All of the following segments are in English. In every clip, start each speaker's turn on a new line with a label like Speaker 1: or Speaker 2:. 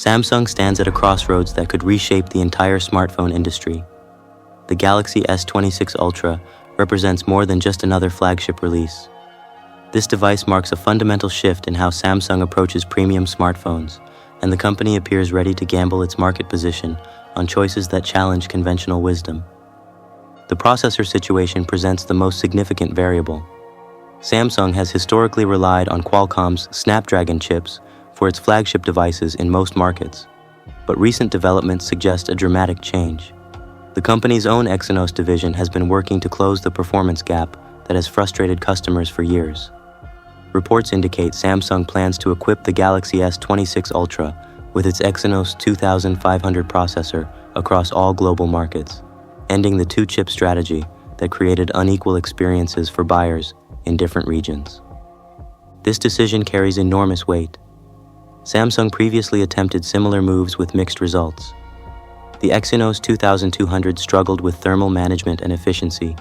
Speaker 1: Samsung stands at a crossroads that could reshape the entire smartphone industry. The Galaxy S26 Ultra represents more than just another flagship release. This device marks a fundamental shift in how Samsung approaches premium smartphones, and the company appears ready to gamble its market position on choices that challenge conventional wisdom. The processor situation presents the most significant variable. Samsung has historically relied on Qualcomm's Snapdragon chips for its flagship devices in most markets, but recent developments suggest a dramatic change. The company's own Exynos division has been working to close the performance gap that has frustrated customers for years. Reports indicate Samsung plans to equip the Galaxy S26 Ultra with its Exynos 2500 processor across all global markets, ending the two-chip strategy that created unequal experiences for buyers in different regions. This decision carries enormous weight. Samsung previously attempted similar moves with mixed results. The Exynos 2200 struggled with thermal management and efficiency,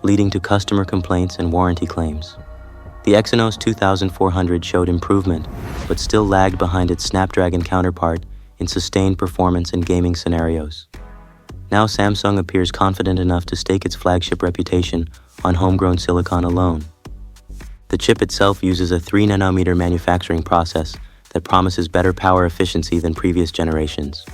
Speaker 1: leading to customer complaints and warranty claims. The Exynos 2400 showed improvement, but still lagged behind its Snapdragon counterpart in sustained performance in gaming scenarios. Now Samsung appears confident enough to stake its flagship reputation on homegrown silicon alone. The chip itself uses a 3nm manufacturing process that promises better power efficiency than previous generations.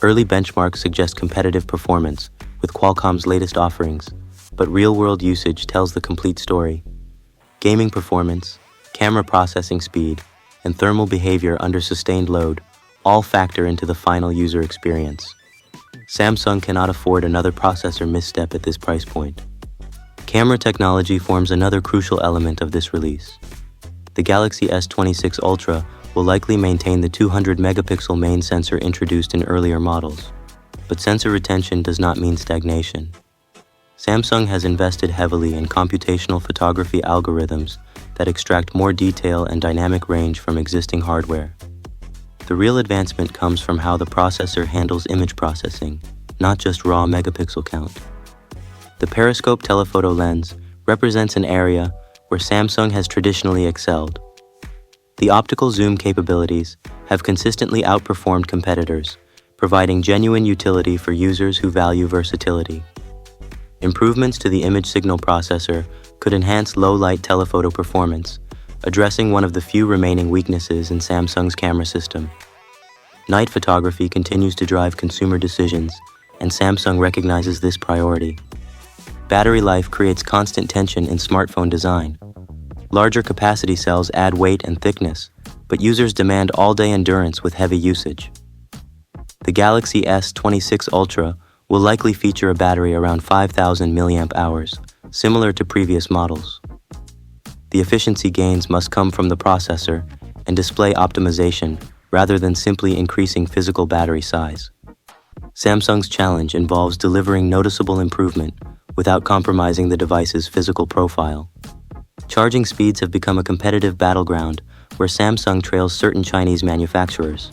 Speaker 1: Early benchmarks suggest competitive performance with Qualcomm's latest offerings, but real-world usage tells the complete story. Gaming performance, camera processing speed, and thermal behavior under sustained load all factor into the final user experience. Samsung cannot afford another processor misstep at this price point. Camera technology forms another crucial element of this release. The Galaxy S26 Ultra will likely maintain the 200-megapixel main sensor introduced in earlier models, but sensor retention does not mean stagnation. Samsung has invested heavily in computational photography algorithms that extract more detail and dynamic range from existing hardware. The real advancement comes from how the processor handles image processing, not just raw megapixel count. The periscope telephoto lens represents an area where Samsung has traditionally excelled. The optical zoom capabilities have consistently outperformed competitors, providing genuine utility for users who value versatility. Improvements to the image signal processor could enhance low-light telephoto performance, addressing one of the few remaining weaknesses in Samsung's camera system. Night photography continues to drive consumer decisions, and Samsung recognizes this priority. Battery life creates constant tension in smartphone design. Larger capacity cells add weight and thickness, but users demand all-day endurance with heavy usage. The Galaxy S26 Ultra will likely feature a battery around 5,000 mAh, similar to previous models. The efficiency gains must come from the processor and display optimization rather than simply increasing physical battery size. Samsung's challenge involves delivering noticeable improvement without compromising the device's physical profile. Charging speeds have become a competitive battleground where Samsung trails certain Chinese manufacturers.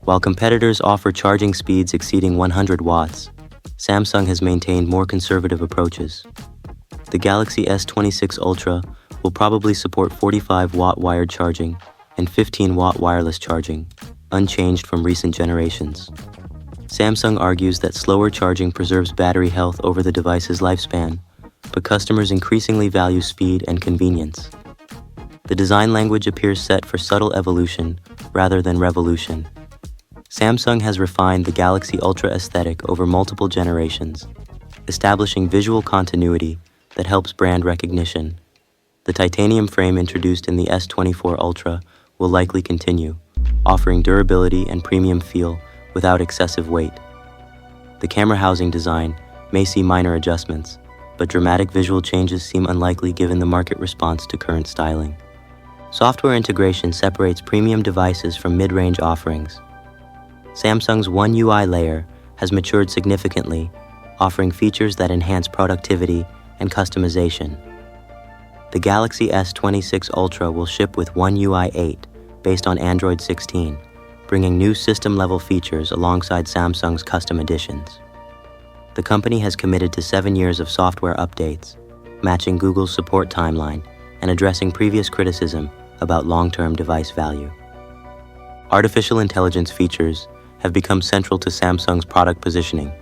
Speaker 1: While competitors offer charging speeds exceeding 100 watts, Samsung has maintained more conservative approaches. The Galaxy S26 Ultra will probably support 45-watt wired charging and 15-watt wireless charging, unchanged from recent generations. Samsung argues that slower charging preserves battery health over the device's lifespan, but customers increasingly value speed and convenience. The design language appears set for subtle evolution rather than revolution. Samsung has refined the Galaxy Ultra aesthetic over multiple generations, establishing visual continuity that helps brand recognition. The titanium frame introduced in the S24 Ultra will likely continue, offering durability and premium feel without excessive weight. The camera housing design may see minor adjustments, but dramatic visual changes seem unlikely given the market response to current styling. Software integration separates premium devices from mid-range offerings. Samsung's One UI layer has matured significantly, offering features that enhance productivity and customization. The Galaxy S26 Ultra will ship with One UI 8 based on Android 16, bringing new system-level features alongside Samsung's custom editions. The company has committed to 7 years of software updates, matching Google's support timeline and addressing previous criticism about long-term device value. Artificial intelligence features have become central to Samsung's product positioning.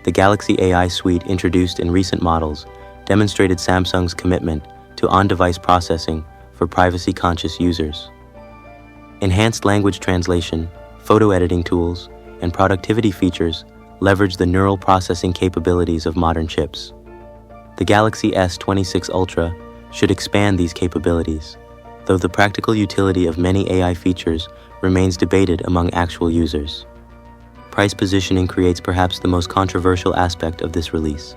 Speaker 1: The Galaxy AI suite introduced in recent models demonstrated Samsung's commitment to on-device processing for privacy-conscious users. Enhanced language translation, photo editing tools, and productivity features leverage the neural processing capabilities of modern chips. The Galaxy S26 Ultra should expand these capabilities, though the practical utility of many AI features remains debated among actual users. Price positioning creates perhaps the most controversial aspect of this release.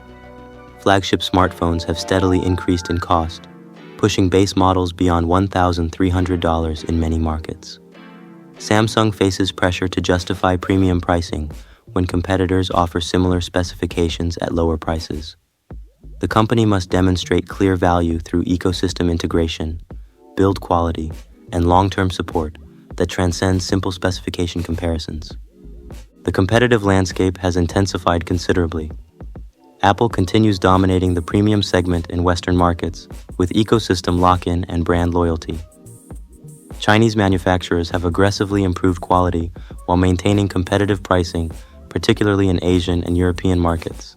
Speaker 1: Flagship smartphones have steadily increased in cost, pushing base models beyond $1,300 in many markets. Samsung faces pressure to justify premium pricing when competitors offer similar specifications at lower prices. The company must demonstrate clear value through ecosystem integration, build quality, and long-term support that transcends simple specification comparisons. The competitive landscape has intensified considerably. Apple continues dominating the premium segment in Western markets with ecosystem lock-in and brand loyalty. Chinese manufacturers have aggressively improved quality while maintaining competitive pricing, particularly in Asian and European markets.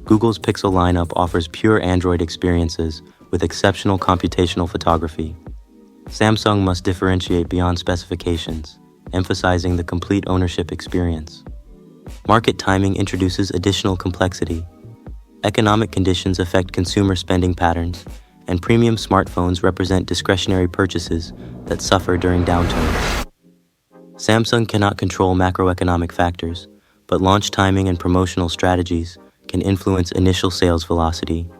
Speaker 1: Google's Pixel lineup offers pure Android experiences with exceptional computational photography. Samsung must differentiate beyond specifications, emphasizing the complete ownership experience. Market timing introduces additional complexity. Economic conditions affect consumer spending patterns, and premium smartphones represent discretionary purchases that suffer during downturns. Samsung cannot control macroeconomic factors, but launch timing and promotional strategies can influence initial sales velocity.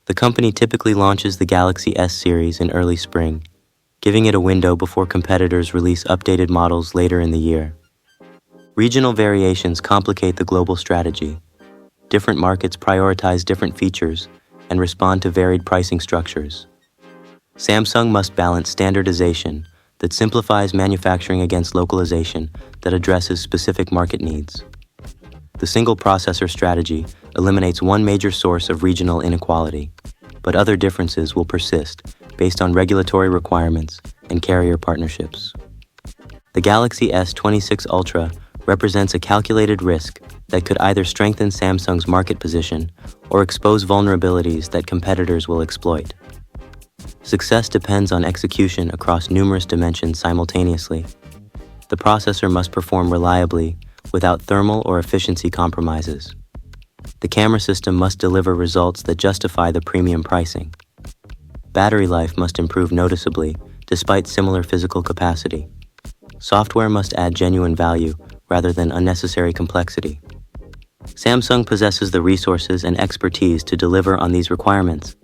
Speaker 1: The company typically launches the Galaxy S series in early spring, giving it a window before competitors release updated models later in the year. Regional variations complicate the global strategy. Different markets prioritize different features and respond to varied pricing structures. Samsung must balance standardization that simplifies manufacturing against localization that addresses specific market needs. The single processor strategy eliminates one major source of regional inequality, but other differences will persist based on regulatory requirements and carrier partnerships. The Galaxy S26 Ultra represents a calculated risk that could either strengthen Samsung's market position or expose vulnerabilities that competitors will exploit. Success depends on execution across numerous dimensions simultaneously. The processor must perform reliably without thermal or efficiency compromises. The camera system must deliver results that justify the premium pricing. Battery life must improve noticeably despite similar physical capacity. Software must add genuine value rather than unnecessary complexity. Samsung possesses the resources and expertise to deliver on these requirements,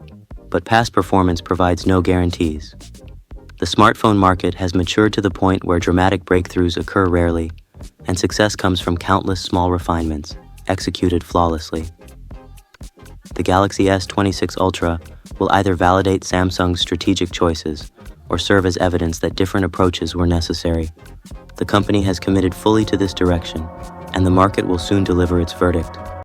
Speaker 1: but past performance provides no guarantees. The smartphone market has matured to the point where dramatic breakthroughs occur rarely, and success comes from countless small refinements, executed flawlessly. The Galaxy S26 Ultra will either validate Samsung's strategic choices or serve as evidence that different approaches were necessary. The company has committed fully to this direction, and the market will soon deliver its verdict.